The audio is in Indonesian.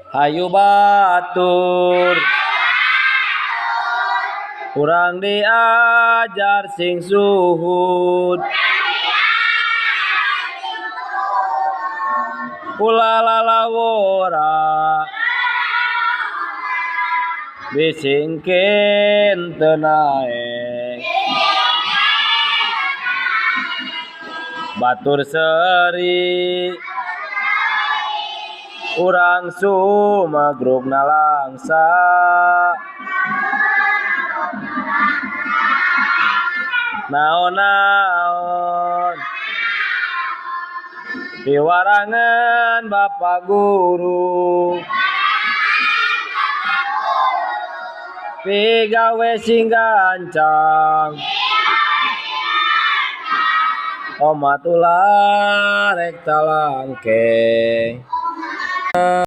Hayu batur urang diajar sing suhud ulah lalawora bisingkeun teu naek batur seuri urang sumagrugna langsa naon-naon diwarangan Bapak Guru pigawe sing gancang omat ulah rek talangke